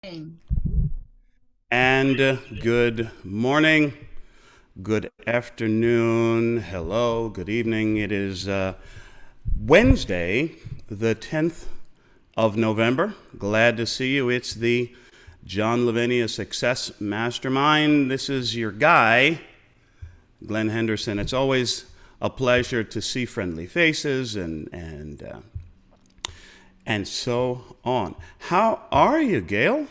And good morning, good afternoon, hello, good evening. It is Wednesday, the 10th of November. Glad to see you. It's the John Lavenia Success Mastermind. This is your guy, Glen Henderson. It's always a pleasure to see friendly faces and so on. How are you, Gail?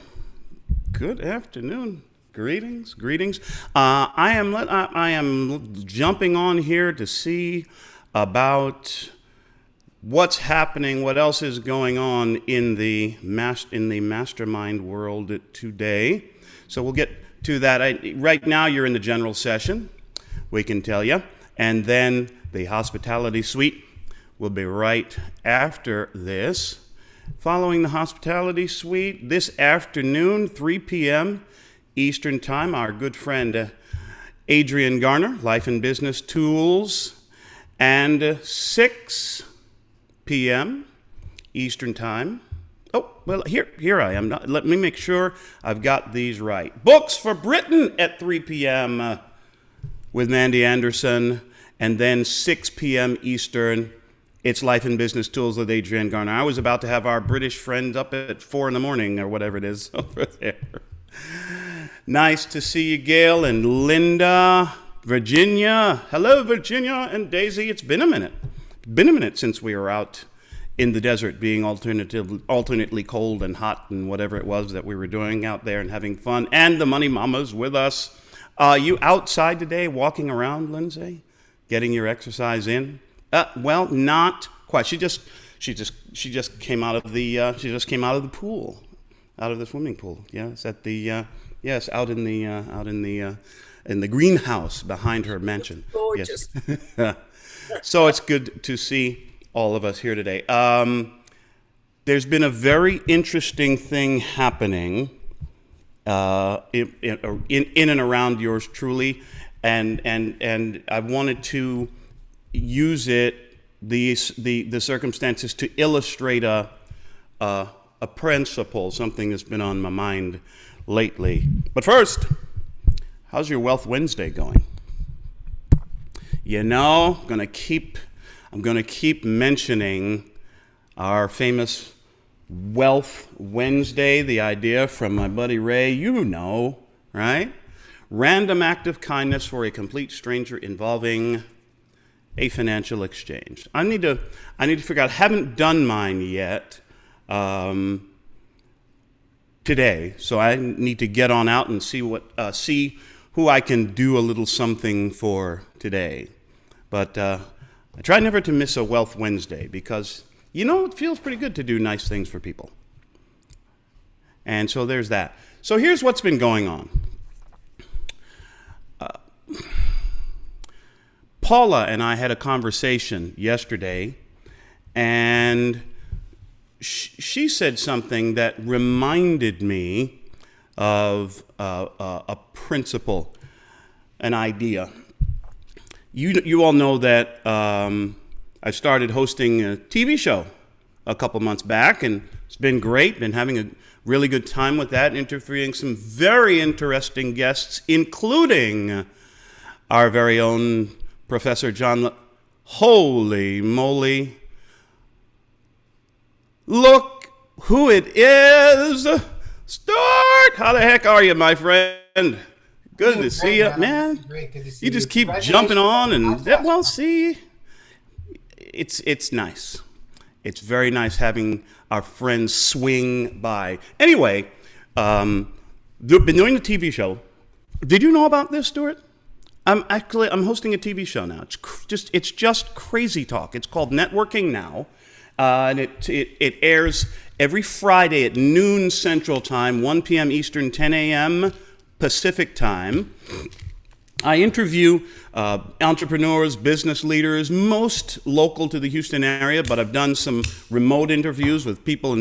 Good afternoon. Greetings. I am jumping on here to see about what's happening, what else is going on in the mastermind world today. So we'll get to that. Right now, you're in the general session. We can tell you, and then the hospitality suite will be right after this. Following the hospitality suite this afternoon, 3 p.m. Eastern Time, our good friend Adrian Garner, Life and Business Tools, and 6 p.m. Eastern Time. Oh, well, here I am. Let me make sure I've got these right. Books for Britain at 3 p.m. With Mandy Anderson, and then 6 p.m. Eastern. It's Life and Business Tools with Adrian Garner. I was about to have our British friend up at 4 in the morning or whatever it is over there. Nice to see you, Gail and Linda, Virginia. Hello, Virginia and Daisy. It's been a minute. Been a minute since we were out in the desert being alternately cold and hot and whatever it was that we were doing out there and having fun. And the Money Mamas with us. You outside today walking around, Lindsay? Getting your exercise in? Well, not quite. She just came out of the pool, out of the swimming pool. Yes, at the out in the greenhouse behind her mansion. Gorgeous. Yes. So it's good to see all of us here today. There's been a very interesting thing happening in and around yours truly, and I wanted to use the circumstances to illustrate a principle, something that's been on my mind lately. But first, how's your Wealth Wednesday going? You know, I'm gonna keep mentioning our famous Wealth Wednesday, the idea from my buddy Ray, you know, right? Random act of kindness for a complete stranger involving a financial exchange. I need to figure out. I haven't done mine yet today, so I need to get on out and see who I can do a little something for today. But I try never to miss a Wealth Wednesday because it feels pretty good to do nice things for people. And so there's that. So here's what's been going on. Paula and I had a conversation yesterday, and she said something that reminded me of a principle, an idea. You all know that I started hosting a TV show a couple months back, and it's been great. Been having a really good time with that, interviewing some very interesting guests, including our very own Professor John. Holy moly. Look who it is. Stuart, how the heck are you, my friend? Good to see you, man. Great, good to see You just keep jumping on, and well, see, it's nice. It's very nice having our friends swing by. Anyway, been doing the TV show. Did you know about this, Stuart? I'm hosting a TV show now. It's just crazy talk. It's called Networking Now, and it airs every Friday at noon Central Time, 1 p.m. Eastern, 10 a.m. Pacific Time. I interview entrepreneurs, business leaders, most local to the Houston area, but I've done some remote interviews with people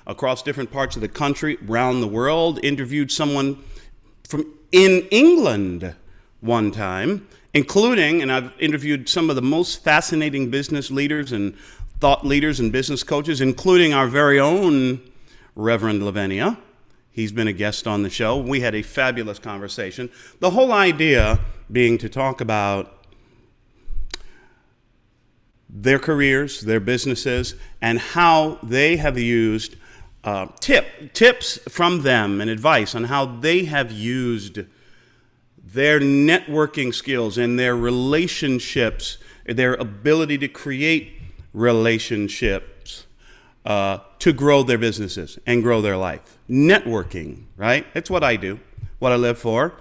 across different parts of the country, around the world. Interviewed someone in England one time, and I've interviewed some of the most fascinating business leaders and thought leaders and business coaches, including our very own Reverend Lavenia. He's been a guest on the show. We had a fabulous conversation. The whole idea being to talk about their careers, their businesses, and how they have used tips from them and advice on how they have used their networking skills and their relationships, their ability to create relationships to grow their businesses and grow their life. Networking, right? It's what I do, what I live for.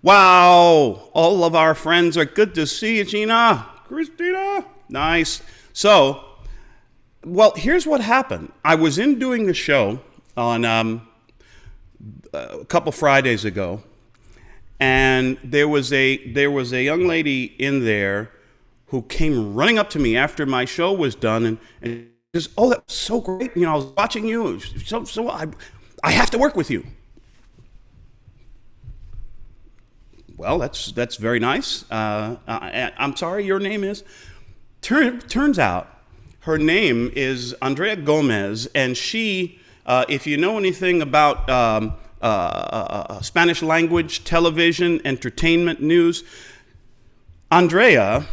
Wow, all of our friends are good to see you, Gina. Christina, nice. So, well, here's what happened. I was in doing the show on a couple Fridays ago, and there was a young lady in there who came running up to me after my show was done and just, oh, that was so great. You know, I was watching you. So I have to work with you. Well, that's very nice. I'm sorry, your name is? Turns out her name is Andrea Gomez, and she, if you know anything about Spanish language, television, entertainment, news, Andrea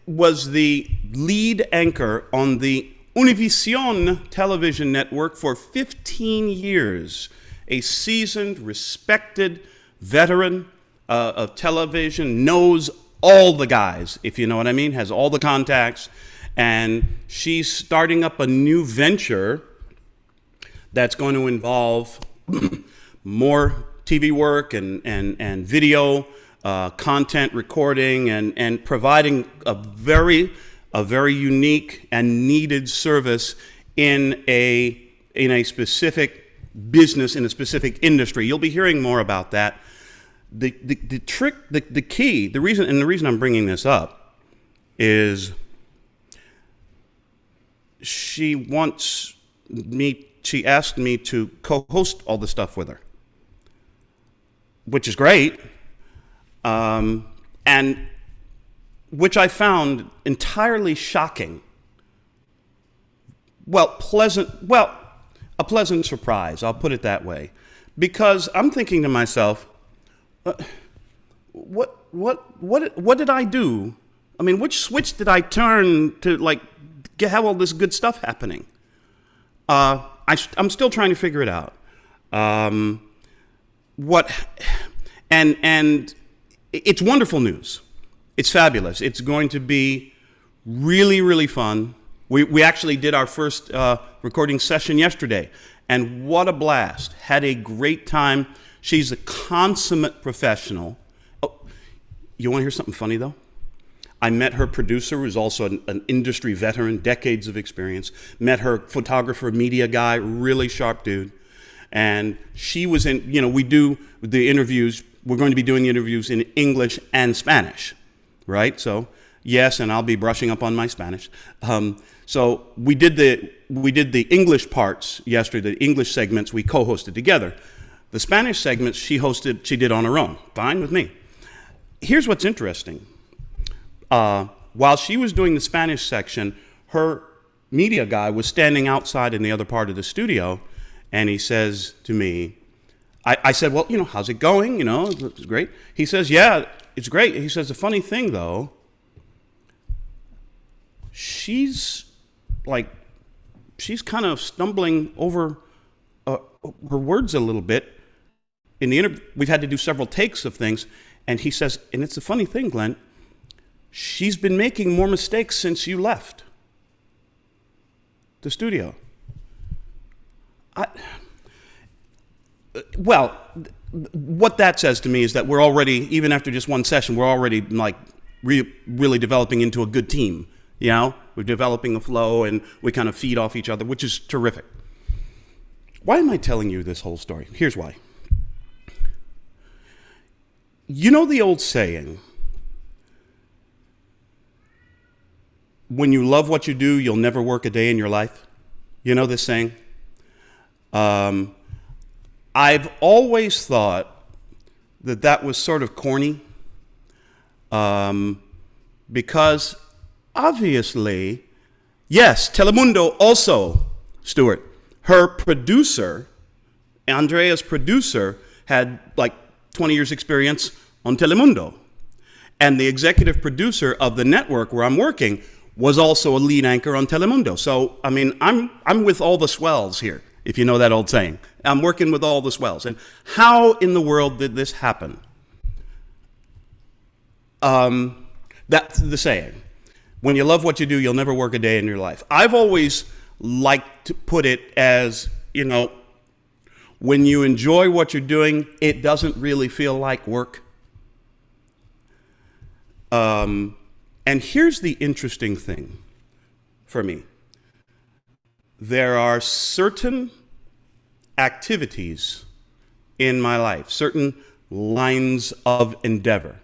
was the lead anchor on the Univision television network for 15 years, a seasoned, respected veteran of television, knows all the guys, if you know what I mean, has all the contacts, and she's starting up a new venture that's going to involve more TV work and video content recording and providing a very unique and needed service in a specific business, in a specific industry. You'll be hearing more about that. The trick, the key, the reason I'm bringing this up is she asked me to co-host all the stuff with her, which is great, and which I found entirely shocking. A pleasant surprise, I'll put it that way, because I'm thinking to myself, what did I do? I mean, which switch did I turn to have all this good stuff happening? I'm still trying to figure it out. And it's wonderful news. It's fabulous. It's going to be really, really fun. We actually did our first recording session yesterday, and what a blast. Had a great time. She's a consummate professional. Oh, you want to hear something funny, though? I met her producer, who's also an industry veteran, decades of experience. Met her photographer, media guy, really sharp dude. And she was in, we do the interviews. We're going to be doing the interviews in English and Spanish, right? So, yes, and I'll be brushing up on my Spanish. So we did the English parts yesterday, the English segments we co-hosted together. The Spanish segments she did on her own. Fine with me. Here's what's interesting. While she was doing the Spanish section, her media guy was standing outside in the other part of the studio, and he says to me, I said, well, how's it going? It's great. He says, yeah, it's great. He says, the funny thing, though, she's kind of stumbling over her words a little bit. In the interview, we've had to do several takes of things, and he says, and it's a funny thing, Glenn, she's been making more mistakes since you left the studio. What that says to me is that we're already, even after just one session, we're already really developing into a good team. We're developing a flow, and we kind of feed off each other, which is terrific. Why am I telling you this whole story? Here's why. You know the old saying, when you love what you do, you'll never work a day in your life? You know this saying? I've always thought that was sort of corny, because obviously, yes, Telemundo also, Stuart, her producer Andrea's producer had like 20 years experience on Telemundo. And the executive producer of the network where I'm working was also a lead anchor on Telemundo. So, I mean, I'm with all the swells here, if you know that old saying. I'm working with all the swells. And how in the world did this happen? That's the saying. When you love what you do, you'll never work a day in your life. I've always liked to put it as, you know, when you enjoy what you're doing, it doesn't really feel like work. And here's the interesting thing for me. There are certain activities in my life, certain lines of endeavor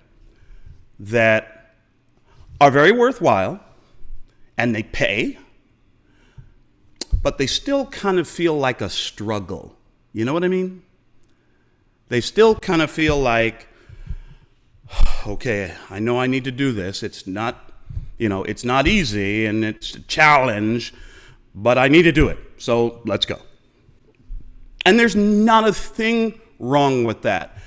that are very worthwhile and they pay, but they still kind of feel like a struggle. You know what I mean? They still kind of feel like, okay, I know I need to do this. It's not, you know, it's not easy and it's a challenge, but I need to do it. So let's go. And there's not a thing wrong with that.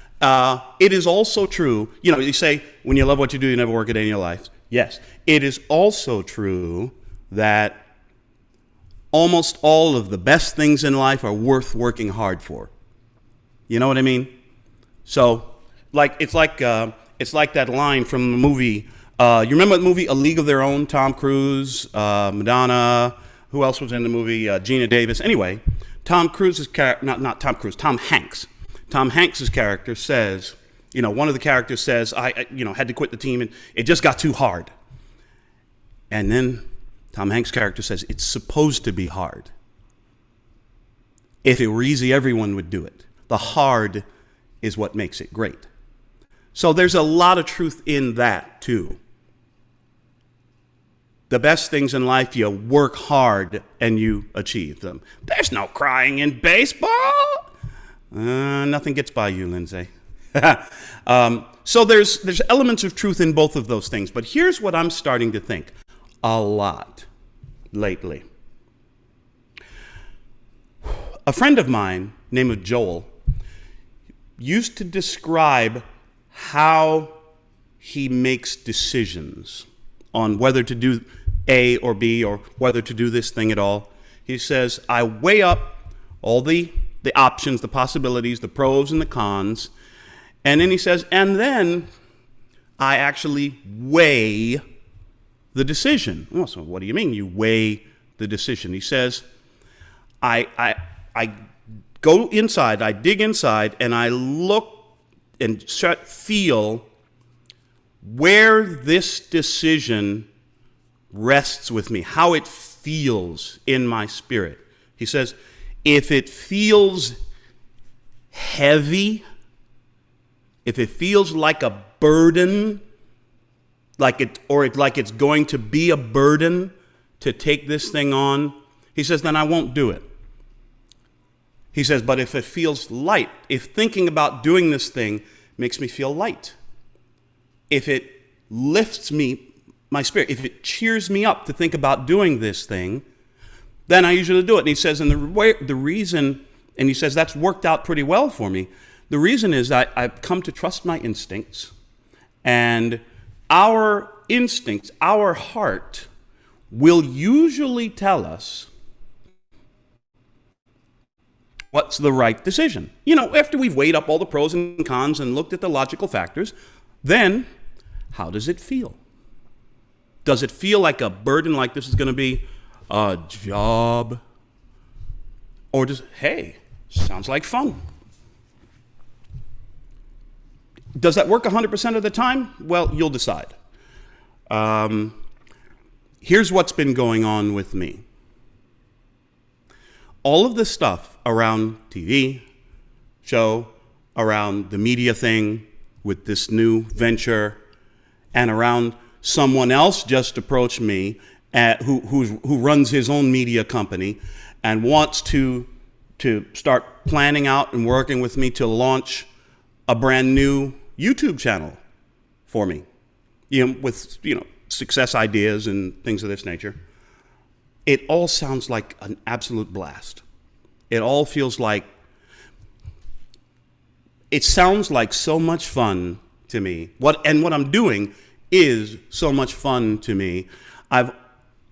It is also true, you know, you say, when you love what you do, you never work a day in your life. Yes. It is also true that almost all of the best things in life are worth working hard for. You know what I mean? So, it's like that line from the movie. You remember the movie A League of Their Own? Tom Cruise, Madonna. Who else was in the movie? Gina Davis. Anyway, Tom Cruise's character, not Tom Cruise, Tom Hanks. Tom Hanks's character says, you know, one of the characters says, I had to quit the team and it just got too hard. And then Tom Hanks' character says, it's supposed to be hard. If it were easy, everyone would do it. The hard is what makes it great. So there's a lot of truth in that too. The best things in life, you work hard and you achieve them. There's no crying in baseball. Nothing gets by you, Lindsay. So there's elements of truth in both of those things. But here's what I'm starting to think a lot lately. A friend of mine named Joel used to describe how he makes decisions on whether to do A or B or whether to do this thing at all. He says, I weigh up all the options, the possibilities, the pros and the cons. And then he says, and then I actually weigh the decision. Well, so what do you mean you weigh the decision? He says, I go inside, I dig inside, and I look and feel where this decision rests with me, how it feels in my spirit. He says, if it feels heavy, if it feels like a burden, like it's going to be a burden to take this thing on, he says, then I won't do it. He says, but if it feels light, if thinking about doing this thing makes me feel light, if it lifts me, my spirit, if it cheers me up to think about doing this thing, then I usually do it. And he says, and the reason, and he says, that's worked out pretty well for me. The reason is that I've come to trust my instincts, and our instincts, our heart, will usually tell us what's the right decision. You know, after we've weighed up all the pros and cons and looked at the logical factors, then how does it feel? Does it feel like a burden, like this is going to be a job? Or does, hey, sounds like fun? Does that work 100% of the time? Well, you'll decide. Here's what's been going on with me. All of this stuff around TV show, around the media thing with this new venture, and around someone else just approached me who runs his own media company and wants to start planning out and working with me to launch a brand new YouTube channel for me, with success ideas and things of this nature. It all sounds like an absolute blast. It all feels like it sounds like so much fun to me. What I'm doing is so much fun to me. I've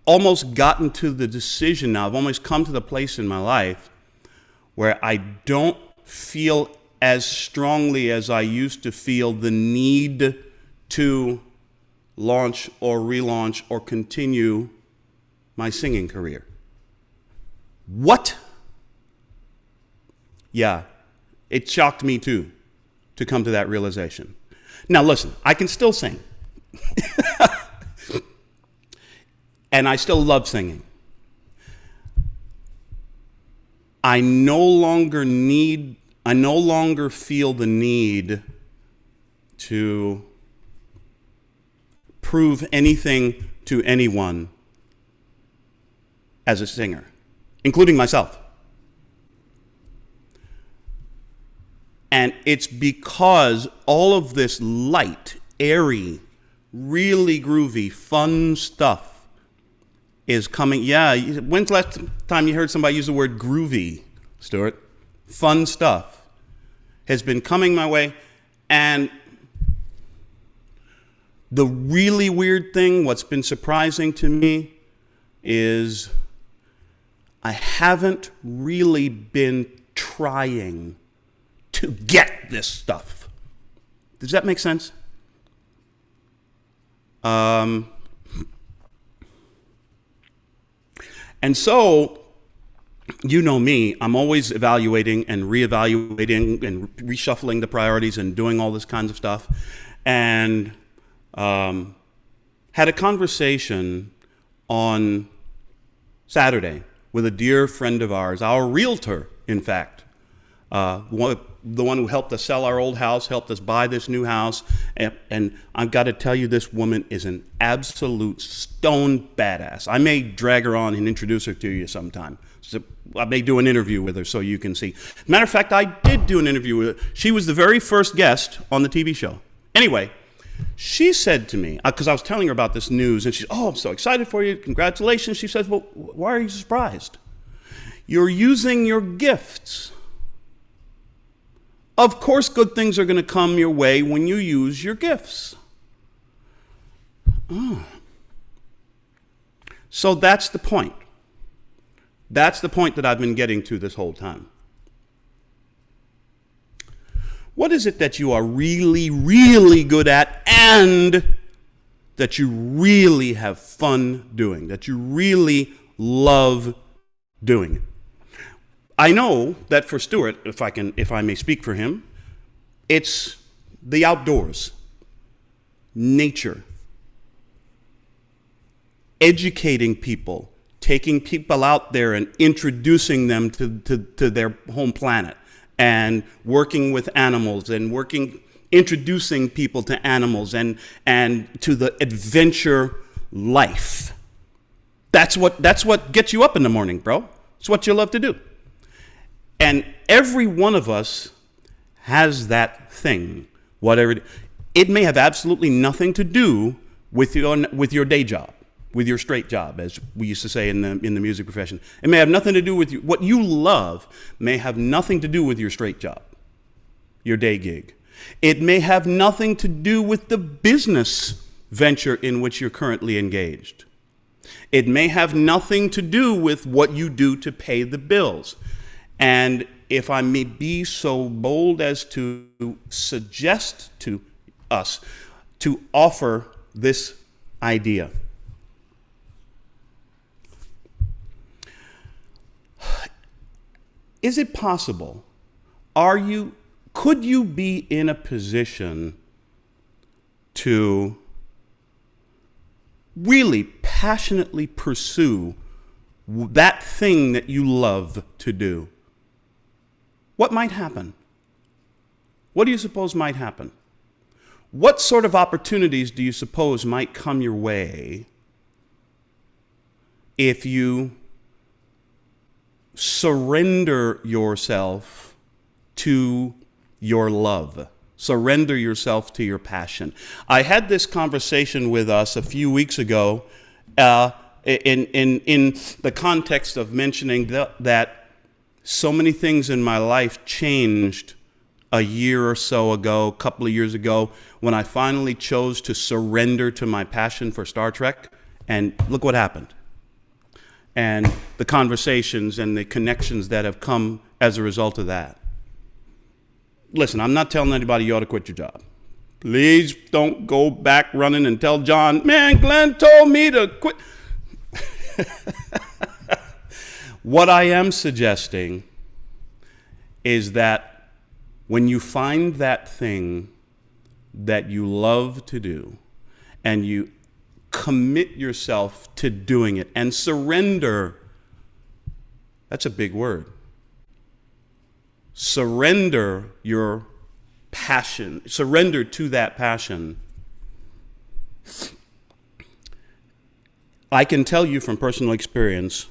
almost gotten to the decision now. I've almost come to the place in my life where I don't feel as strongly as I used to feel the need to launch or relaunch or continue my singing career. What? Yeah, it shocked me too to come to that realization. Now listen, I can still sing. And I still love singing. I no longer feel the need to prove anything to anyone as a singer, including myself. And it's because all of this light, airy, really groovy, fun stuff is coming. Yeah, when's the last time you heard somebody use the word groovy, Stuart? Fun stuff has been coming my way. And the really weird thing, what's been surprising to me, is I haven't really been trying to get this stuff. Does that make sense? And so, you know me, I'm always evaluating and reevaluating and reshuffling the priorities and doing all this kinds of stuff. And had a conversation on Saturday with a dear friend of ours, our realtor, in fact, the one who helped us sell our old house, helped us buy this new house. And I've got to tell you, this woman is an absolute stone badass. I may drag her on and introduce her to you sometime. So I may do an interview with her so you can see. Matter of fact, I did do an interview with her. She was the very first guest on the TV show. Anyway, she said to me, because I was telling her about this news, and she said, "Oh, I'm so excited for you. Congratulations." She says, "Well, why are you surprised? You're using your gifts. Of course, good things are going to come your way when you use your gifts." Oh. So that's the point. That's the point that I've been getting to this whole time. What is it that you are really, really good at and that you really have fun doing, that you really love doing? I know that for Stuart, if I may speak for him, it's the outdoors, nature, educating people, taking people out there and introducing them to their home planet, and working with animals and introducing people to animals and to the adventure life. That's what gets you up in the morning, bro. It's what you love to do. And every one of us has that thing, whatever it may have absolutely nothing to do with your day job, with your straight job, as we used to say in the music profession. It may have nothing to do with you. What you love may have nothing to do with your straight job, your day gig. It may have nothing to do with the business venture in which you're currently engaged. It may have nothing to do with what you do to pay the bills. And if I may be so bold as to suggest to us to offer this idea. Is it possible? Could you be in a position to really passionately pursue that thing that you love to do? What might happen? What do you suppose might happen? What sort of opportunities do you suppose might come your way if you surrender yourself to your love? Surrender yourself to your passion. I had this conversation with us a few weeks ago in the context of mentioning that so many things in my life changed a year or so ago, a couple of years ago, when I finally chose to surrender to my passion for Star Trek, and look what happened. And the conversations and the connections that have come as a result of that. Listen, I'm not telling anybody you ought to quit your job. Please don't go back running and tell John, man, Glenn told me to quit. What I am suggesting is that when you find that thing that you love to do and you commit yourself to doing it and surrender, that's a big word. Surrender your passion, surrender to that passion. I can tell you from personal experience,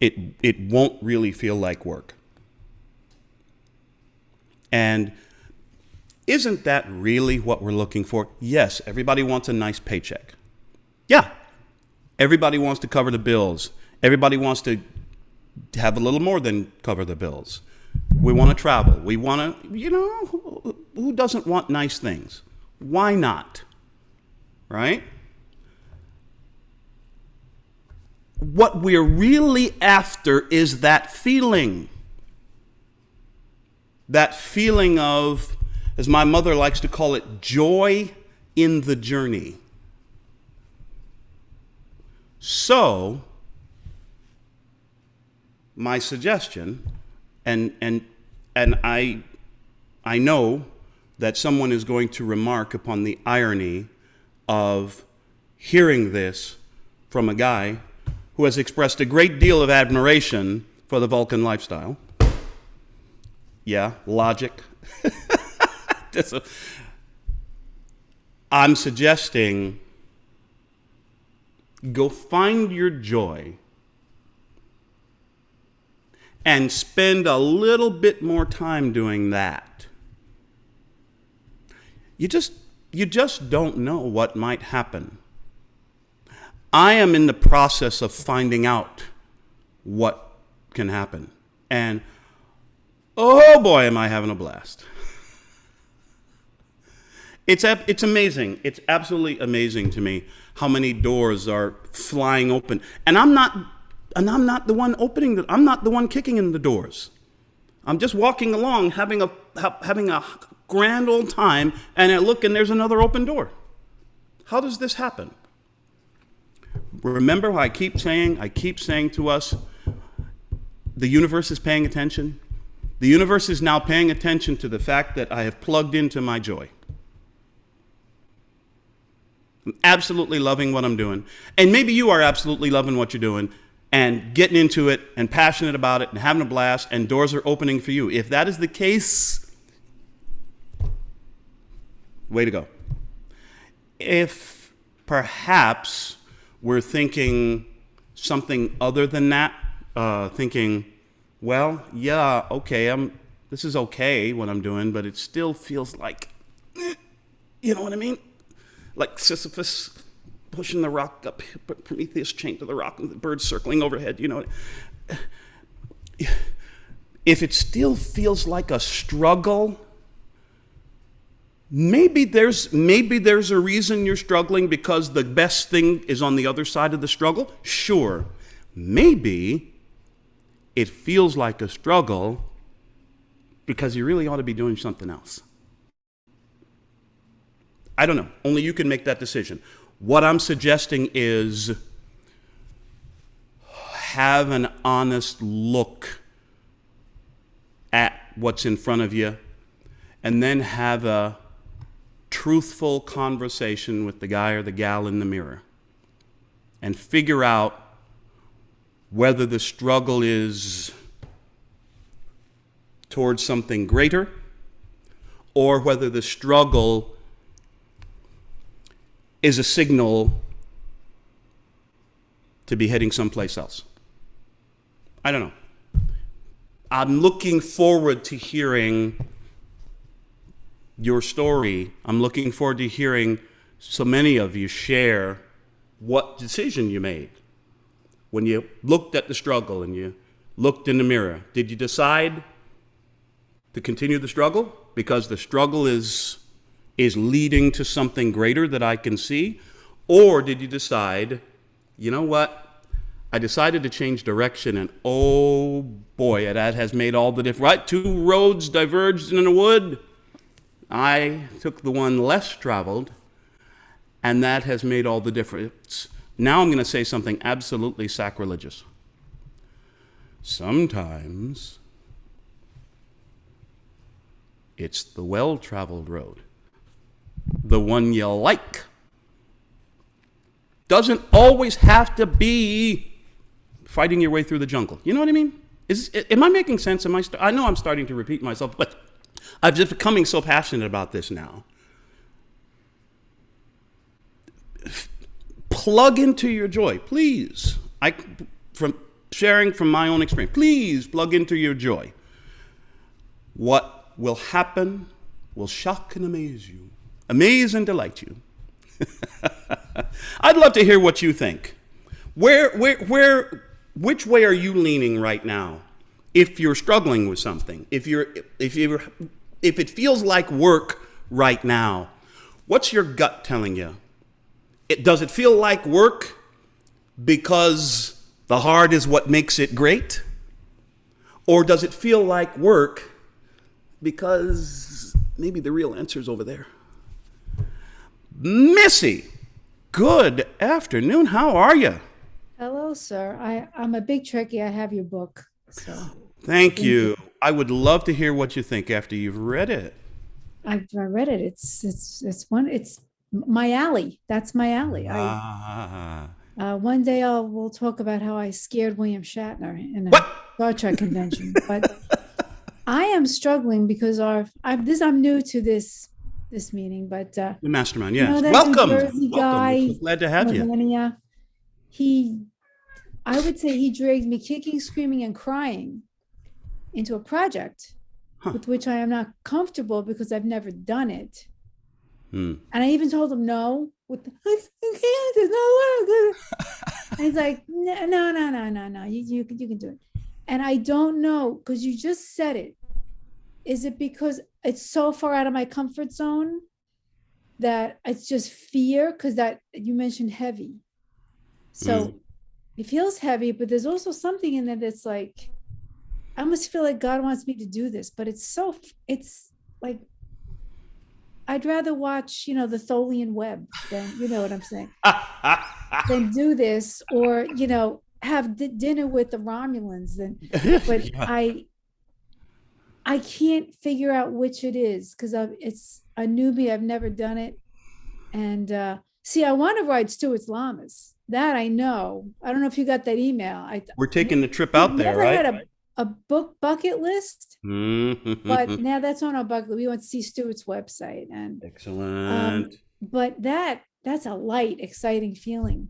it won't really feel like work. And isn't that really what we're looking for? Yes, everybody wants a nice paycheck. Yeah, everybody wants to cover the bills. Everybody wants to have a little more than cover the bills. We want to travel. We want to, who doesn't want nice things? Why not? Right? What we're really after is that feeling. That feeling of, as my mother likes to call it, joy in the journey. So, my suggestion, and I know that someone is going to remark upon the irony of hearing this from a guy who has expressed a great deal of admiration for the Vulcan lifestyle. Yeah, logic. I'm suggesting go find your joy and spend a little bit more time doing that. You just don't know what might happen. I am in the process of finding out what can happen. And oh boy, am I having a blast. It's amazing. It's absolutely amazing to me how many doors are flying open. And I'm not the one opening them. I'm not the one kicking in the doors. I'm just walking along, having a grand old time, and I look and there's another open door. How does this happen? Remember how I keep saying to us, the universe is paying attention. The universe is now paying attention to the fact that I have plugged into my joy. I'm absolutely loving what I'm doing. And maybe you are absolutely loving what you're doing and getting into it and passionate about it and having a blast and doors are opening for you. If that is the case, way to go. If perhaps we're thinking something other than that, thinking, well, yeah, okay, this is okay what I'm doing, but it still feels like, you know what I mean? Like Sisyphus pushing the rock up, Prometheus chained to the rock, and the birds circling overhead, you know. If it still feels like a struggle, maybe there's a reason you're struggling because the best thing is on the other side of the struggle. Sure. Maybe it feels like a struggle because you really ought to be doing something else. I don't know. Only you can make that decision. What I'm suggesting is have an honest look at what's in front of you and then have a truthful conversation with the guy or the gal in the mirror and figure out whether the struggle is towards something greater or whether the struggle is a signal to be heading someplace else. I don't know. I'm looking forward to hearing your story. I'm looking forward to hearing so many of you share what decision you made when you looked at the struggle and you looked in the mirror. Did you decide to continue the struggle because the struggle is leading to something greater that I can see? Or did you decide, you know what? I decided to change direction, and oh boy, that has made all the difference. Right? Two roads diverged in a wood. I took the one less traveled, and that has made all the difference. Now I'm going to say something absolutely sacrilegious. Sometimes it's the well-traveled road, the one you like. Doesn't always have to be fighting your way through the jungle. You know what I mean? Am I making sense? I know I'm starting to repeat myself, but I'm just becoming so passionate about this now. Plug into your joy, please. From sharing from my own experience, please plug into your joy. What will happen will shock and amaze you, amaze and delight you. I'd love to hear what you think. Which way are you leaning right now? If you're struggling with something, if it feels like work right now, what's your gut telling you? Does it feel like work because the hard is what makes it great? Or does it feel like work because maybe the real answer's over there? Missy, good afternoon. How are you? Hello, sir. I'm a big Trekkie. I have your book. So Thank you. I would love to hear what you think after you've read it. I read it. It's my alley. That's my alley. I Ah. one day we'll talk about how I scared William Shatner in a What? Star Trek convention. But I am struggling because I'm new to this meeting, but The mastermind, you know yes. that New Welcome. Jersey Welcome. We're guy, so glad to have you. Melania, he I would say he dragged me kicking, screaming, and crying into a project with which I am not comfortable because I've never done it. Hmm. And I even told him no. I can't. There's no way. And he's like, no. You can do it. And I don't know because you just said it. Is it because it's so far out of my comfort zone that it's just fear? Because that you mentioned heavy, so it feels heavy, but there's also something in there that's like I almost feel like God wants me to do this, but it's like I'd rather watch, the Tholian web than, you know what I'm saying, than do this or, have dinner with the Romulans. But Yeah. I can't figure out which it is because it's a newbie. I've never done it. And see, I want to ride Stuart's llamas. That I know. I don't know if you got that email. We're taking the trip out there, never right? had a book bucket list, but now that's on our bucket. We want to see Stuart's website, and Excellent. but that's a light, exciting feeling.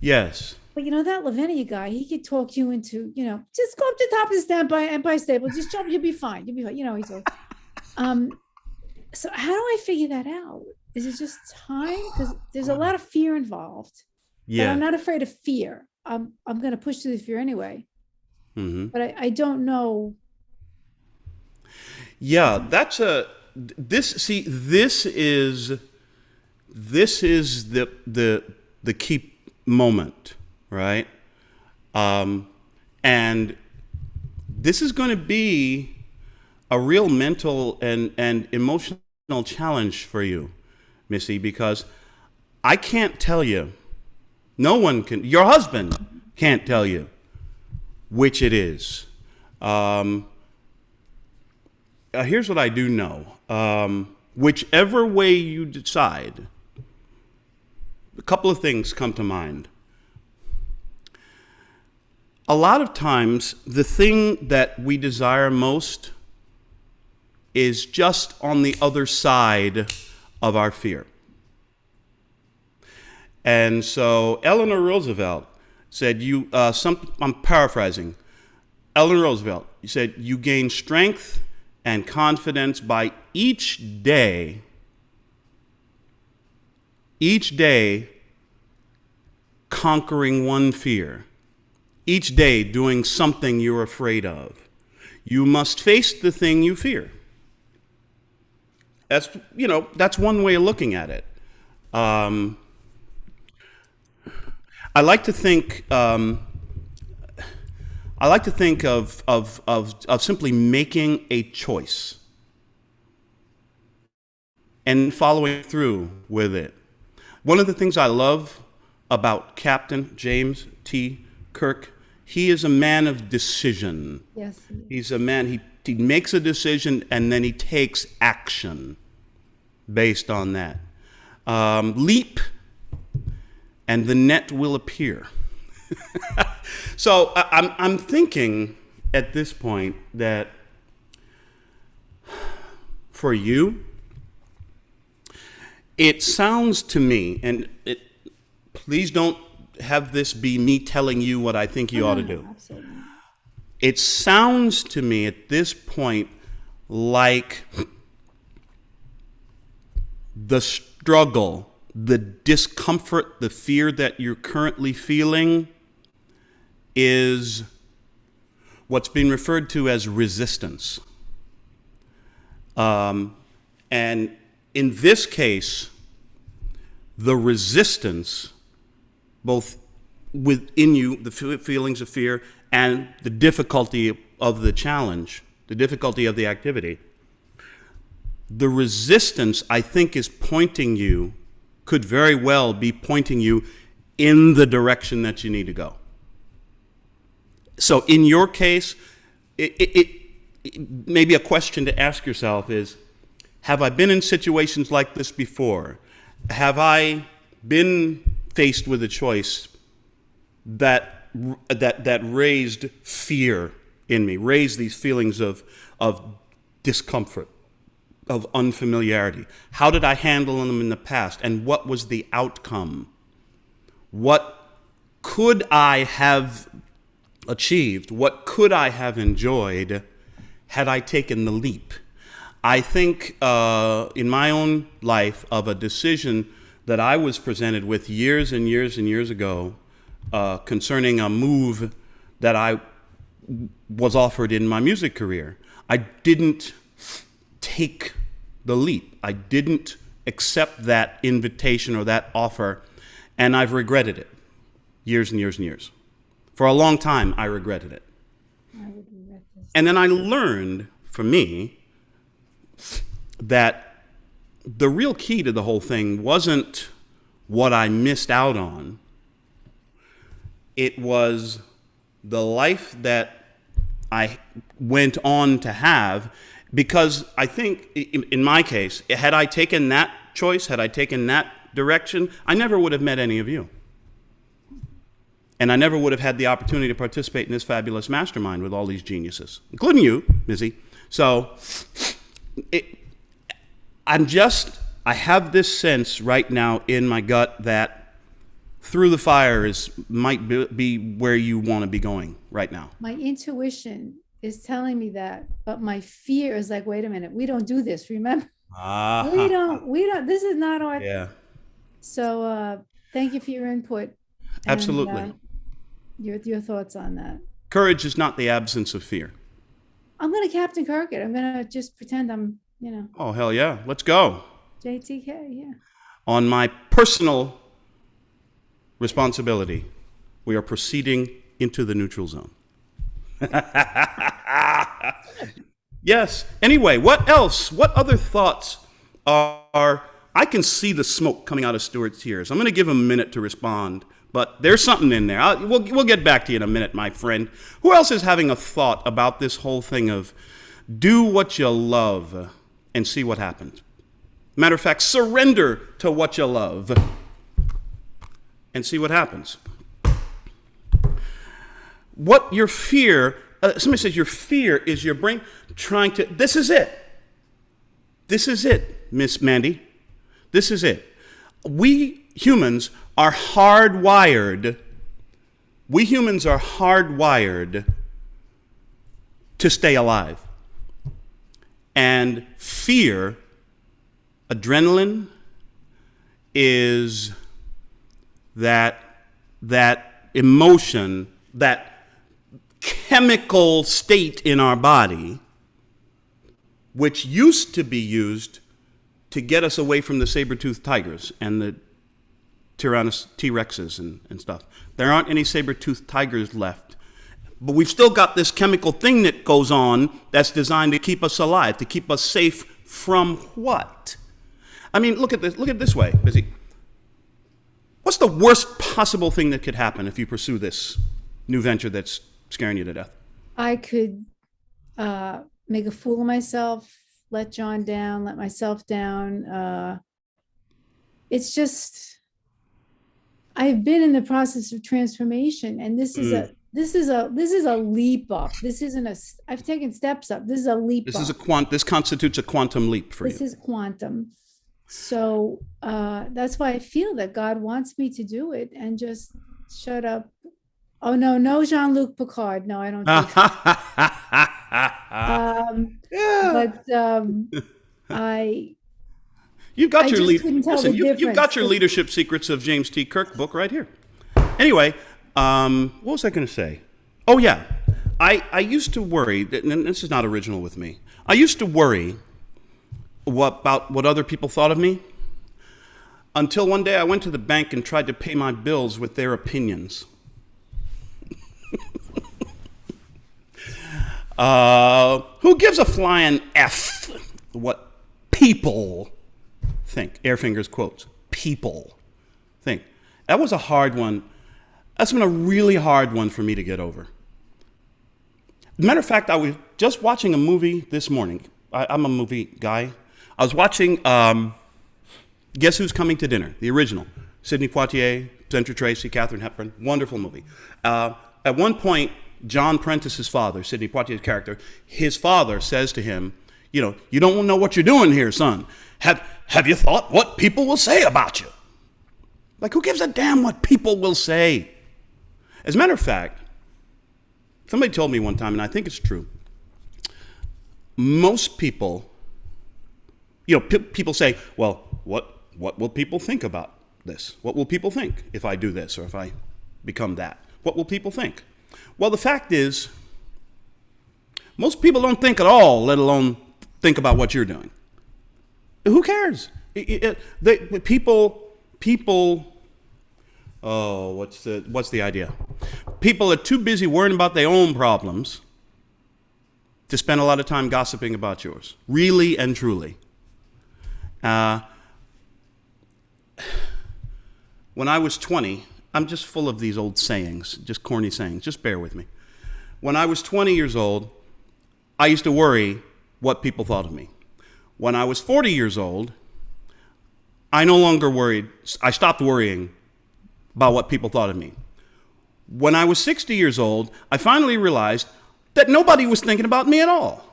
Yes. But that Lavinia guy, he could talk you into, just go up to the top of the Empire State Building, just jump, you'll be fine. You'll be fine. He's like, so how do I figure that out? Is it just time? Because there's a lot of fear involved. But Yeah. I'm not afraid of fear. I'm going to push through the fear anyway. Mm-hmm. But I don't know. Yeah, this is the key moment, right? And this is going to be a real mental and emotional challenge for you, Missy, because I can't tell you, no one can, your husband can't tell you which it is. Here's what I do know. Whichever way you decide, a couple of things come to mind. A lot of times, the thing that we desire most is just on the other side of our fear. And so Eleanor Roosevelt said, I'm paraphrasing. Eleanor Roosevelt said, you gain strength and confidence by each day conquering one fear, each day doing something you're afraid of. You must face the thing you fear. That's one way of looking at it. Um, I like to think. I like to think of simply making a choice and following through with it. One of the things I love about Captain James T. Kirk, he is a man of decision. Yes. He's a man, he makes a decision and then he takes action based on that. Leap and the net will appear. So I'm thinking at this point that for you, it sounds to me, and please don't have this be me telling you what I think you ought to do. Absolutely. It sounds to me at this point like the struggle, the discomfort, the fear that you're currently feeling is what's being referred to as resistance. And in this case, the resistance, both within you, the feelings of fear, and the difficulty of the challenge, the difficulty of the activity, the resistance, I think, is pointing you, could very well be pointing you in the direction that you need to go. So in your case, it maybe a question to ask yourself is, have I been in situations like this before? Have I been faced with a choice that raised fear in me, raised these feelings of discomfort, of unfamiliarity? How did I handle them in the past, and what was the outcome? What could I have achieved? What could I have enjoyed had I taken the leap? I think in my own life of a decision that I was presented with years and years and years ago concerning a move that I was offered in my music career. I didn't take the leap. I didn't accept that invitation or that offer, and I've regretted it years and years and years. For a long time, I regretted it. I would regret this. And then I learned, for me, that the real key to the whole thing wasn't what I missed out on. It was the life that I went on to have, because I think, in my case, had I taken that choice, had I taken that direction, I never would have met any of you. And I never would have had the opportunity to participate in this fabulous mastermind with all these geniuses, including you, Mizzy. So I have this sense right now in my gut that through the fire might be where you want to be going right now. My intuition is telling me that, but my fear is like, wait a minute, we don't do this, remember? We don't, this is not our. Yeah. So thank you for your input. Absolutely. And, your thoughts on that. Courage is not the absence of fear. I'm going to Captain Kirk it. I'm going to just pretend I'm, Oh, hell yeah. Let's go. JTK, yeah. On my personal responsibility, we are proceeding into the neutral zone. Yes. Anyway, what else? What other thoughts are... I can see the smoke coming out of Stuart's ears. I'm going to give him a minute to respond, but there's something in there. We'll get back to you in a minute, my friend. Who else is having a thought about this whole thing of do what you love and see what happens? Matter of fact, surrender to what you love and see what happens. What your fear, somebody says your fear is your brain trying to, this is it. This is it, Miss Mandy. This is it. We humans are hardwired. We humans are hardwired to stay alive. And fear, adrenaline, is that emotion that chemical state in our body which used to be used to get us away from the saber-toothed tigers and the T-Rexes and stuff. There aren't any saber-toothed tigers left. But we've still got this chemical thing that goes on that's designed to keep us alive, to keep us safe from what? I mean, look at this way, Busy. What's the worst possible thing that could happen if you pursue this new venture that's scaring you to death? I could make a fool of myself, let John down, let myself down. It's just, I've been in the process of transformation, and this is a leap up. This isn't a. I've taken steps up. This is a leap up. This constitutes a quantum leap for you. This is quantum. So that's why I feel that God wants me to do it and just shut up. Oh no, Jean-Luc Picard. No, I don't think so. You've got you've got your Leadership Secrets of James T. Kirk book right here. Anyway, what was I going to say? Oh yeah, I used to worry, and this is not original with me. I used to worry about what other people thought of me until one day I went to the bank and tried to pay my bills with their opinions. Who gives a flying F what people think? Airfingers quotes. People think. That was a hard one. That's been a really hard one for me to get over. As a matter of fact, I was just watching a movie this morning. I'm a movie guy. I was watching Guess Who's Coming to Dinner, the original. Sidney Poitier, Sandra Tracy, Katharine Hepburn. Wonderful movie. At one point, John Prentice's father, Sidney Poitier's character, his father says to him, you don't know what you're doing here, son. Have you thought what people will say about you? Like, who gives a damn what people will say? As a matter of fact, somebody told me one time, and I think it's true, most people, people say, well, what will people think about this? What will people think if I do this or if I become that? What will people think? Well, the fact is, most people don't think at all, let alone think about what you're doing. Who cares? What's the idea? People are too busy worrying about their own problems to spend a lot of time gossiping about yours, really and truly. When I was 20, I'm just full of these old sayings, just corny sayings, just bear with me. When I was 20 years old, I used to worry what people thought of me. When I was 40 years old, I no longer worried. I stopped worrying about what people thought of me. When I was 60 years old, I finally realized that nobody was thinking about me at all.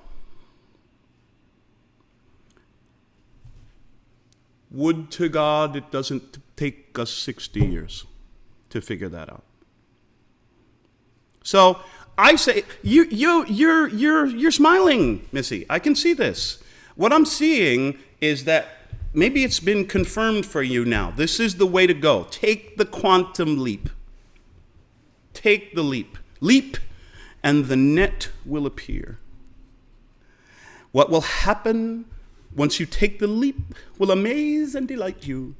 Would to God it doesn't take us 60 years to figure that out. So I say, you're smiling, Missy. I can see this. What I'm seeing is that maybe it's been confirmed for you now. This is the way to go. Take the quantum leap. Take the leap. Leap, and the net will appear. What will happen once you take the leap will amaze and delight you.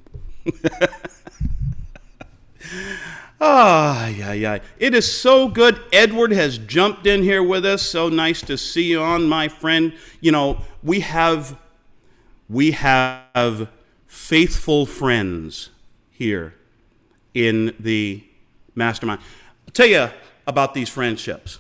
Yeah. It is so good. Edward has jumped in here with us. So nice to see you on, my friend. We have faithful friends here in the mastermind. I'll tell you about these friendships.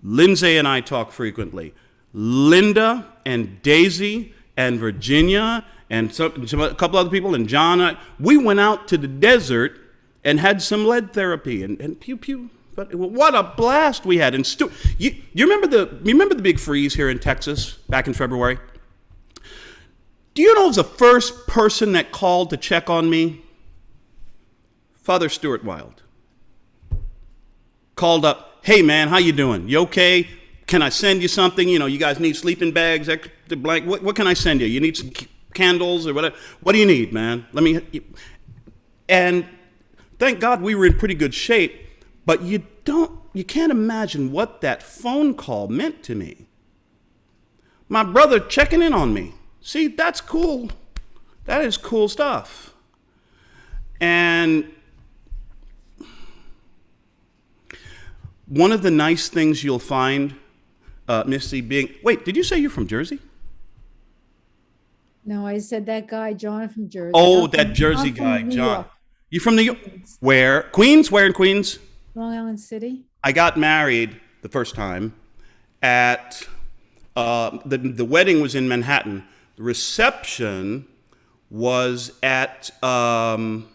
Lindsay and I talk frequently. Linda and Daisy and Virginia and a couple other people and John, we went out to the desert and had some lead therapy and pew pew. But what a blast we had! And you remember the big freeze here in Texas back in February? Do you know the first person that called to check on me? Father Stuart Wilde. Called up, hey man, how you doing? You okay? Can I send you something? You guys need sleeping bags, extra blanket. What can I send you? You need some candles or whatever? What do you need, man? And thank God we were in pretty good shape. But you can't imagine what that phone call meant to me. My brother checking in on me. See, that's cool. That is cool stuff. And one of the nice things you'll find, Missy, wait, did you say you're from Jersey? No, I said that guy, John from Jersey. Oh, that Jersey I'm from guy, New John. York. You from New York? Queens. Where? Queens? Where in Queens? Long Island City. I got married the first time at, the wedding was in Manhattan. The reception was at, in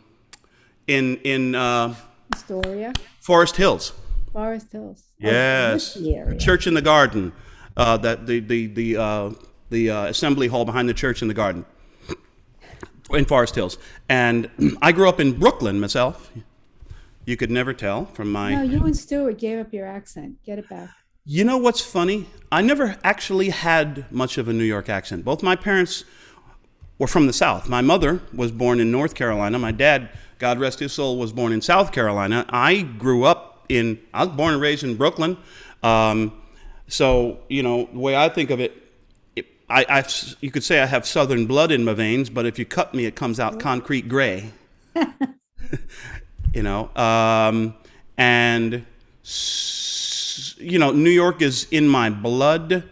Astoria. Forest Hills. Forest Hills. Yes, The church in the garden, the assembly hall behind the church in the garden, in Forest Hills. And I grew up in Brooklyn myself. You could never tell from my. No, you and Stuart gave up your accent. Get it back. You know what's funny? I never actually had much of a New York accent. Both my parents were from the South. My mother was born in North Carolina. My dad, God rest his soul, was born in South Carolina. I was born and raised in Brooklyn. So, the way I think of it, you could say I have Southern blood in my veins, but if you cut me, it comes out concrete gray. And New York is in my blood.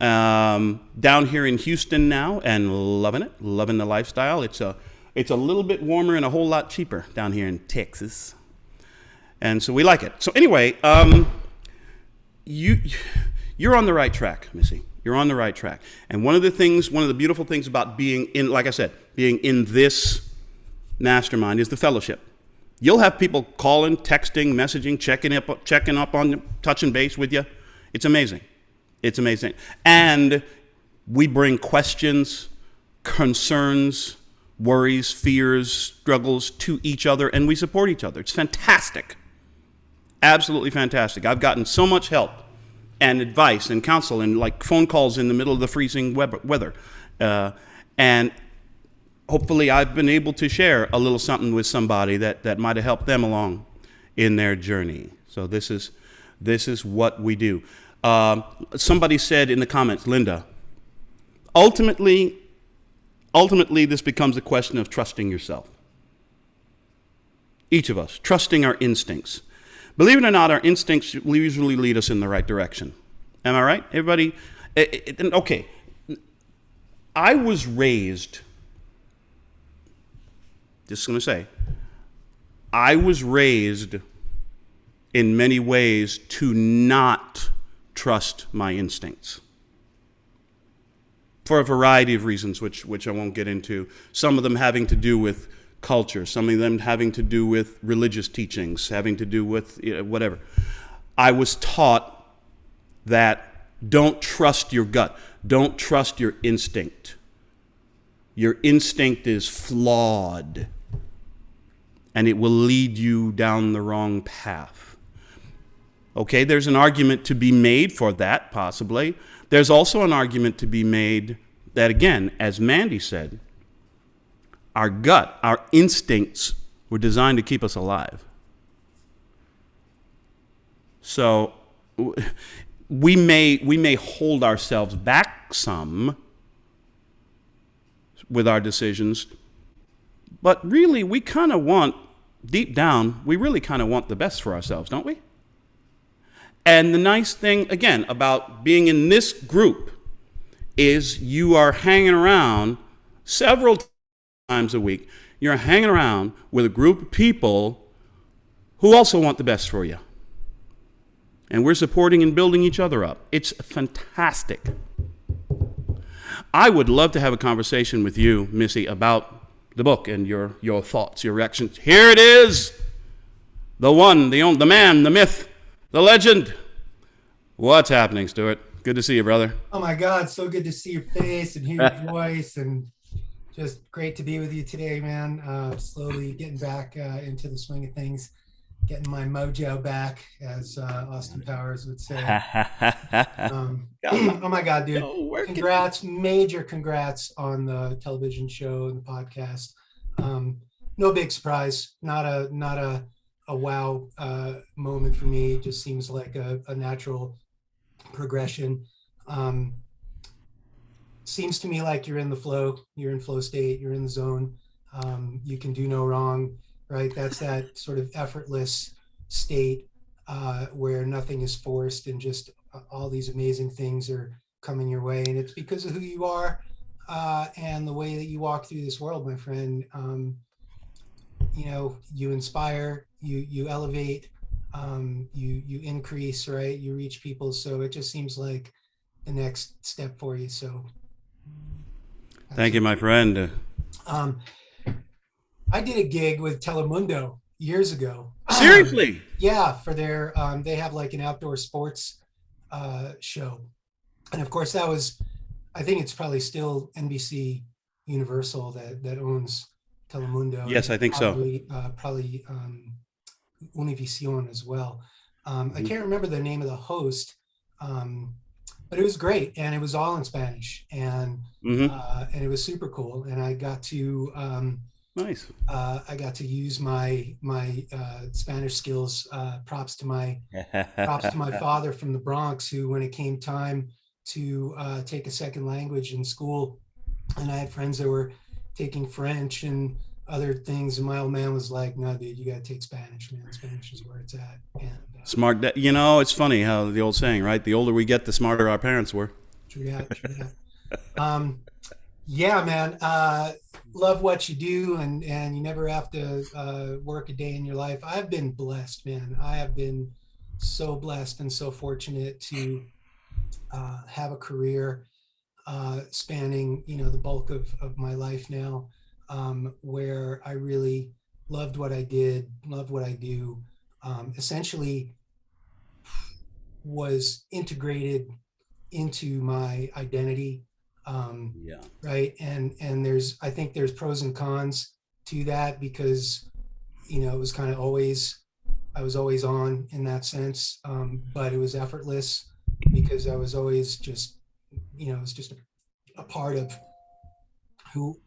Down here in Houston now, and loving the lifestyle. It's a little bit warmer and a whole lot cheaper down here in Texas, and so we like it. So anyway, you're on the right track, Missy. You're on the right track. And one of the beautiful things about being in this mastermind is the fellowship. You'll have people calling, texting, messaging, checking up on you, touching base with you. It's amazing. It's amazing. And we bring questions, concerns, worries, fears, struggles to each other, and we support each other. It's fantastic. Absolutely fantastic. I've gotten so much help and advice and counsel and like phone calls in the middle of the freezing weather. And hopefully I've been able to share a little something with somebody that might have helped them along in their journey. So this is what we do. Somebody said in the comments, Linda, ultimately this becomes a question of trusting yourself. Each of us, trusting our instincts. Believe it or not, our instincts usually lead us in the right direction. Am I right? Everybody? Okay. I was raised, just going to say, I was raised in many ways to not trust my instincts for a variety of reasons, which I won't get into. Some of them having to do with culture, some of them having to do with religious teachings, having to do with whatever. I was taught that don't trust your gut, don't trust your instinct. Your instinct is flawed, and it will lead you down the wrong path. Okay, there's an argument to be made for that, possibly. There's also an argument to be made that, again, as Mandy said, our gut, our instincts were designed to keep us alive. So we may hold ourselves back some with our decisions, but really we kind of want, deep down, we really kind of want the best for ourselves, don't we? And the nice thing, again, about being in this group is you are hanging around several times a week. You're hanging around with a group of people who also want the best for you. And we're supporting and building each other up. It's fantastic. I would love to have a conversation with you, Missy, about the book and your thoughts, your reactions. Here it is. The one, the only, the man, the myth, the legend. What's happening, Stuart? Good to see you, brother. Oh my God, so good to see your face and hear your voice, and just great to be with you today, man. Slowly getting back into the swing of things, getting my mojo back, as Austin Powers would say. Oh my God, dude. Congrats, major congrats on the television show and the podcast. No big surprise, not a a wow moment for me. It just seems like a natural progression. Um, Seems to me like you're in the flow, you're in flow state, you're in the zone. You can do no wrong, right? That's that sort of effortless state where nothing is forced and just all these amazing things are coming your way. And it's because of who you are and the way that you walk through this world, my friend. You know, you inspire, you elevate, you increase, right? You reach people. So it just seems like the next step for you. So Thank you, my friend. Um, I did a gig with Telemundo years ago. Seriously? Yeah, for their they have like an outdoor sports show, and of course that was, I think it's probably still NBC Universal that owns Telemundo, Yes, and I think so. probably Univision as well. I Mhm. can't remember the name of the host, um, but it was great, and it was all in Spanish, Mhm. and it was super cool. And Nice. I got to use my Spanish skills. Props to my father from the Bronx, who, when it came time to take a second language in school, and I had friends that were taking French and other things, and my old man was like, "No, dude, you got to take Spanish, man. Spanish is where it's at." And Smart. You know, it's funny how the old saying, right? The older we get, the smarter our parents were. true that, true that. Um, yeah, man. Love what you do, and you never have to work a day in your life. I've been blessed, man. I have been so blessed and so fortunate to have a career spanning, you know, the bulk of my life now, where I really loved what I did, loved what I do. Essentially, was integrated into my identity, um, Yeah. right? And I think there's pros and cons to that, because you know it was kind of always, I was always on in that sense, but it was effortless because I was always just, you know, it was just a part of who,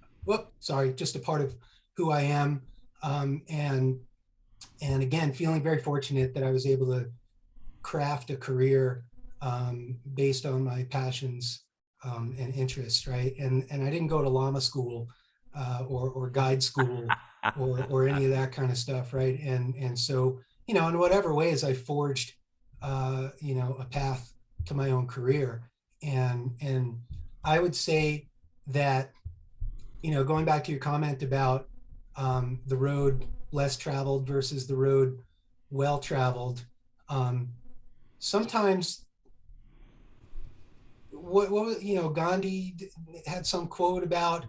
just a part of who I am, um, and and again, feeling very fortunate that I was able to craft a career based on my passions and interests, right? And I didn't go to llama school or guide school or any of that kind of stuff, right? And so, you know, in whatever ways I forged you know, a path to my own career. And I would say that, you know, going back to your comment about the road less traveled versus the road well traveled, um, sometimes what was, you know, Gandhi had some quote about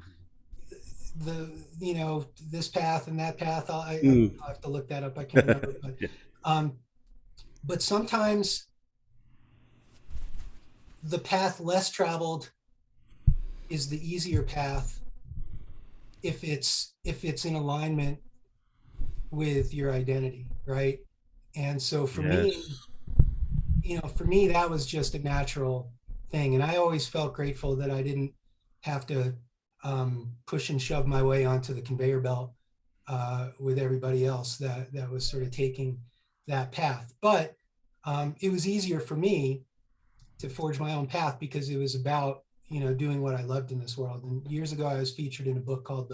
the, you know, this path and that path. Mm. I'll have to look that up. I can't remember, Yeah. um, but sometimes the path less traveled is the easier path if it's in alignment with your identity, right? And so for me, Yes. you know, for me, that was just a natural thing. And I always felt grateful that I didn't have to push and shove my way onto the conveyor belt with everybody else that was sort of taking that path. But it was easier for me to forge my own path because it was about, you know, doing what I loved in this world. And years ago, I was featured in a book called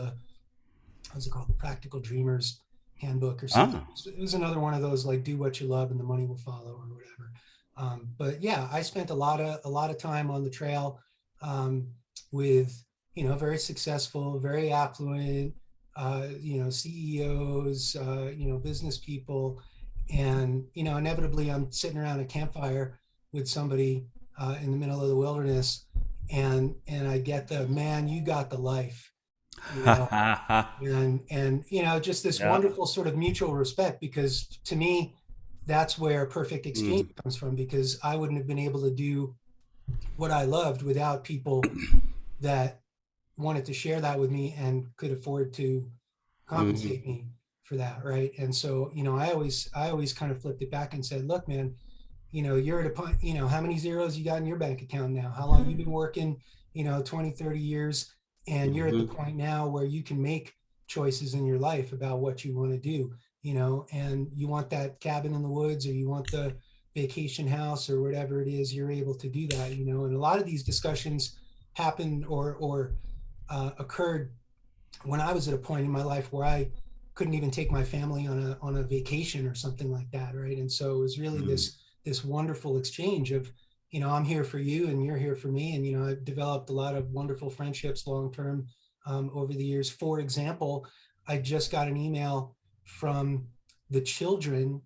what's it called? The Practical Dreamer's Handbook or something. Ah. It was another one of those like do what you love and the money will follow or whatever. But yeah, I spent a lot of time on the trail um, with, you know, very successful, very affluent, you know, CEOs, you know, business people, and you know, inevitably, I'm sitting around a campfire with somebody in the middle of the wilderness, and I get the, man, you got the life, you know, and you know, just this Yeah. wonderful sort of mutual respect, because to me that's where perfect exchange Mm. comes from, because I wouldn't have been able to do what I loved without people that wanted to share that with me and could afford to Mm. compensate me for that, right? And so, you know, I always kind of flipped it back and said, look, man, you know, you're at a point, you know, how many zeros you got in your bank account now, how long you've been working, you know, 20, 30 years, and you're at the Mhm. point now where you can make choices in your life about what you want to do. and you want that cabin in the woods, or you want the vacation house, or whatever it is, you're able to do that, and a lot of these discussions happened or occurred when I was at a point in my life where I couldn't even take my family on a vacation or something like that, right? And so it was really this wonderful exchange of, I'm here for you and you're here for me, and I've developed a lot of wonderful friendships long term over the years. For example, I just got an email from the children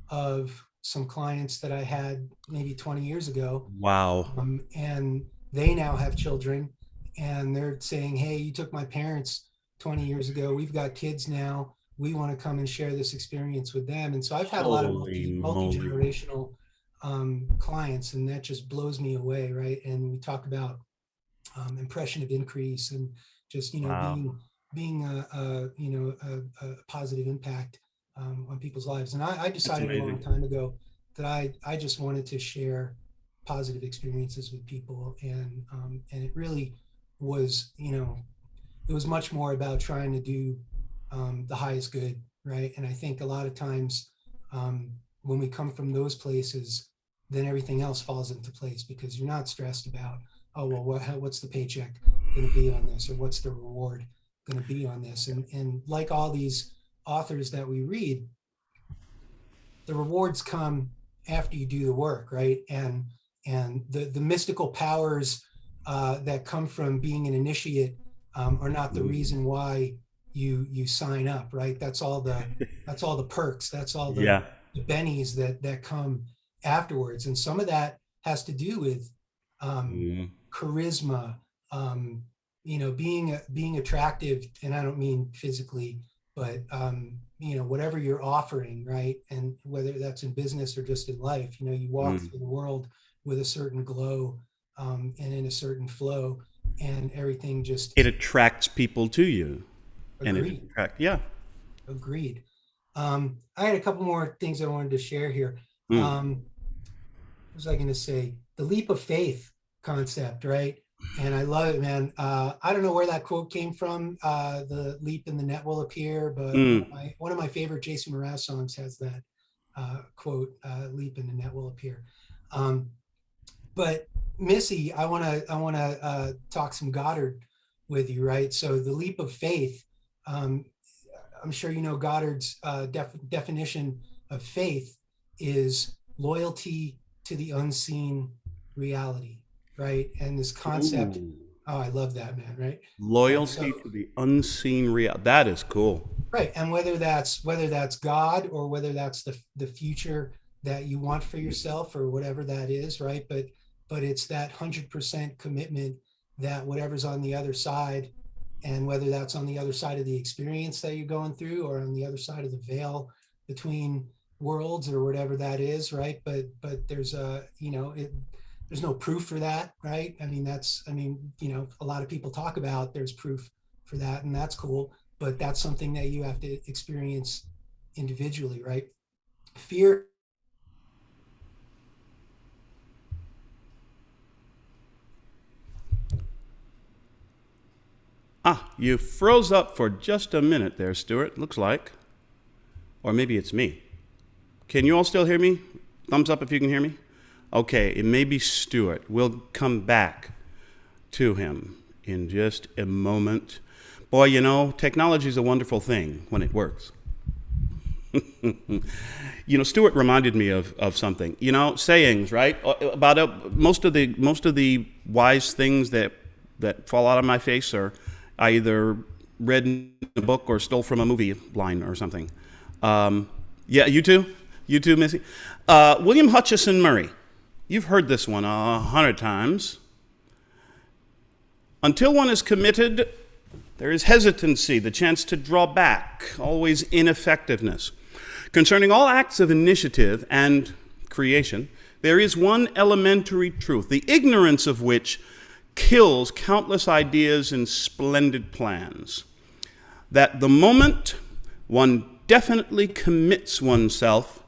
of some clients that I had maybe 20 years ago. Wow. And they now have children, and they're saying, hey, you took my parents 20 years ago. We've got kids now. We want to come and share this experience with them. And so I've had a lot of multi-generational clients, and that just blows me away, right? And we talk about impression of increase, and just being a positive impact on people's lives. And I decided a long time ago that I just wanted to share positive experiences with people, and it really was, it was much more about trying to do the highest good, right? And I think a lot of times when we come from those places, then everything else falls into place, because you're not stressed about, oh, well, what's the paycheck going to be on this, or what's the reward going to be on this? And like all these authors that we read, the rewards come after you do the work, right? And the mystical powers that come from being an initiate are not the reason why you sign up, right? That's all the perks, that's all the bennies that come afterwards. And some of that has to do with charisma, being attractive, and I don't mean physically, but whatever you're offering, right? And whether that's in business or just in life, you walk through the world with a certain glow and in a certain flow, and everything just, it attracts people to you. Agreed. Agreed. I had a couple more things I wanted to share here. What was I going to say? The leap of faith concept, right? And I love it, man. I don't know where that quote came from. The leap and the net will appear, but one of my favorite Jason Mraz songs has that quote, leap and the net will appear. But Missy, I want to talk some Goddard with you, right? So the leap of faith, I'm sure you know Goddard's definition of faith is loyalty to the unseen reality, right? And this concept, oh, I love that, man, right? Loyalty to the unseen reality. That is cool. Right. And whether that's God, or whether that's the future that you want for yourself, or whatever that is, right? But it's that 100% commitment that whatever's on the other side, and whether that's on the other side of the experience that you're going through, or on the other side of the veil between worlds, or whatever that is, right? But there's there's no proof for that, right? I mean, a lot of people talk about there's proof for that, and that's cool, but that's something that you have to experience individually, right? Fear. You froze up for just a minute there, Stuart, looks like. Or maybe it's me. Can you all still hear me? Thumbs up if you can hear me. Okay, it may be Stuart. We'll come back to him in just a moment. Boy, technology is a wonderful thing when it works. Stuart reminded me of something. Sayings, right? About most of the wise things that fall out of my face are I either read in a book or stole from a movie line or something. You too, Missy. William Hutchison Murray. You've heard this one 100 times. Until one is committed, there is hesitancy, the chance to draw back, always ineffectiveness. Concerning all acts of initiative and creation, there is one elementary truth, the ignorance of which kills countless ideas and splendid plans. That the moment one definitely commits oneself,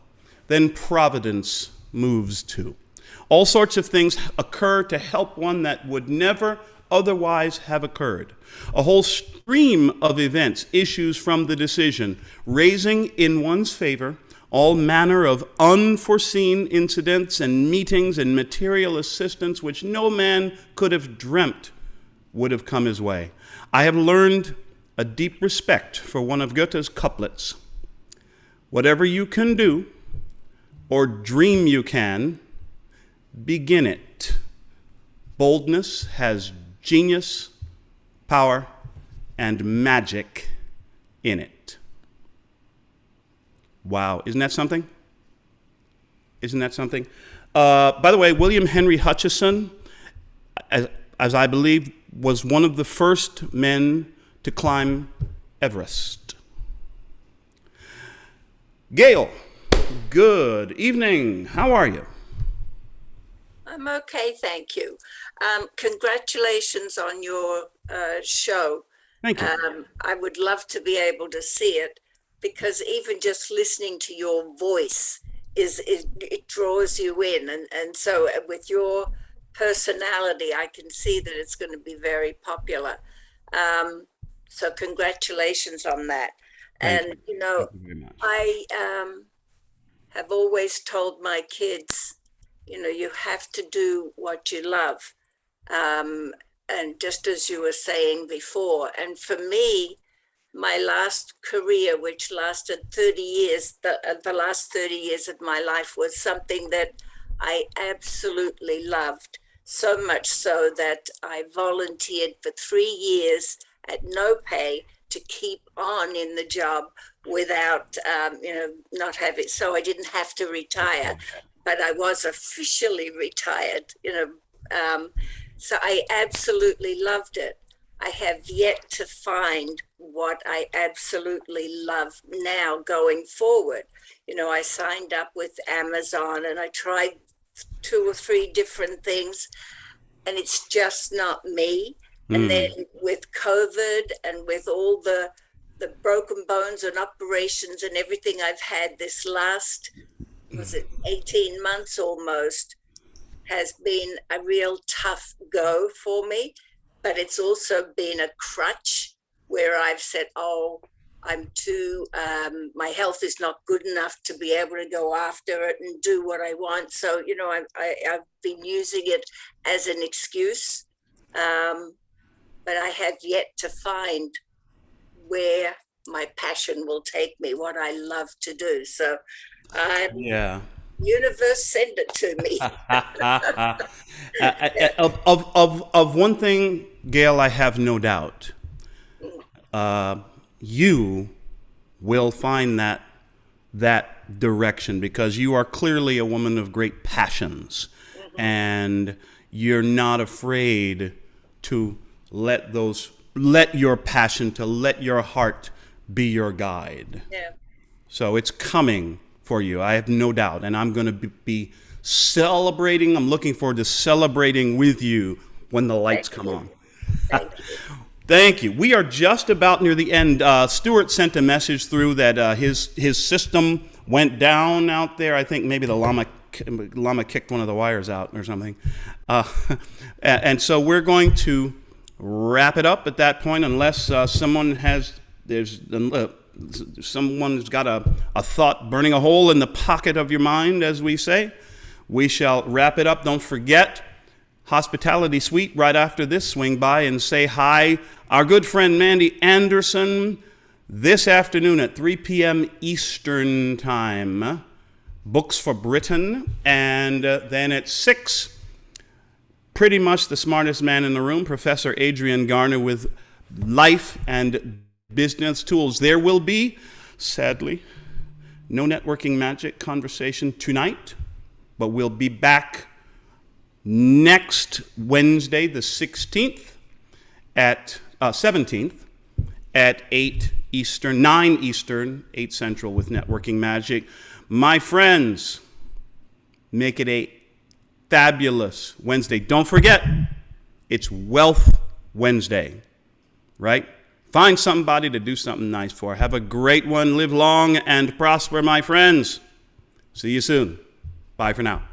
then providence moves too. All sorts of things occur to help one that would never otherwise have occurred. A whole stream of events issues from the decision, raising in one's favor all manner of unforeseen incidents and meetings and material assistance which no man could have dreamt would have come his way. I have learned a deep respect for one of Goethe's couplets. Whatever you can do, or dream you can, begin it. Boldness has genius, power, and magic in it. Wow, isn't that something? Isn't that something? By the way, William Henry Hutchison, as I believe, was one of the first men to climb Everest. Gail, good evening. How are you? I'm okay, thank you. Congratulations on your show. Thank you. I would love to be able to see it, because even just listening to your voice it draws you in, and so with your personality, I can see that it's going to be very popular. So congratulations on that. Thank You know, Thank you very much. I have always told my kids, you know, you have to do what you love. And just as you were saying before, and for me, my last career, which lasted 30 years, the last 30 years of my life was something that I absolutely loved, so much so that I volunteered for 3 years at no pay to keep on in the job without, not having, so I didn't have to retire, but I was officially retired, so I absolutely loved it. I have yet to find what I absolutely love now going forward. You know, I signed up with Amazon and I tried 2 or 3 different things, and it's just not me. And then with COVID and with all the broken bones and operations and everything I've had this last, was it 18 months almost, has been a real tough go for me. But it's also been a crutch where I've said, oh, I'm too, my health is not good enough to be able to go after it and do what I want. So, you know, I've been using it as an excuse, but I have yet to find where my passion will take me, what I love to do. So, Yeah. universe, send it to me. Of one thing, Gail, I have no doubt. You will find that direction, because you are clearly a woman of great passions, and you're not afraid to let your passion, to let your heart be your guide. Yeah. So it's coming for you, I have no doubt, and I'm going to be celebrating. I'm looking forward to celebrating with you when the lights come on. Thank you. Thank you. We are just about near the end. Stuart sent a message through that his system went down out there. I think maybe the llama kicked one of the wires out or something. And so we're going to wrap it up at that point, unless someone's got a thought burning a hole in the pocket of your mind, as we say. We shall wrap it up. Don't forget, Hospitality Suite right after this. Swing by and say hi. Our good friend Mandy Anderson this afternoon at 3 p.m. Eastern Time. Books for Britain. And then at 6, pretty much the smartest man in the room, Professor Adrian Garner, with life and business tools. There will be, sadly, no networking magic conversation tonight, but we'll be back next Wednesday, the 16th, at 17th, at 8 Eastern, 9 Eastern, 8 Central, with Networking Magic. My friends, make it a fabulous Wednesday. Don't forget, it's Wealth Wednesday, right? Find somebody to do something nice for. Have a great one. Live long and prosper, my friends. See you soon. Bye for now.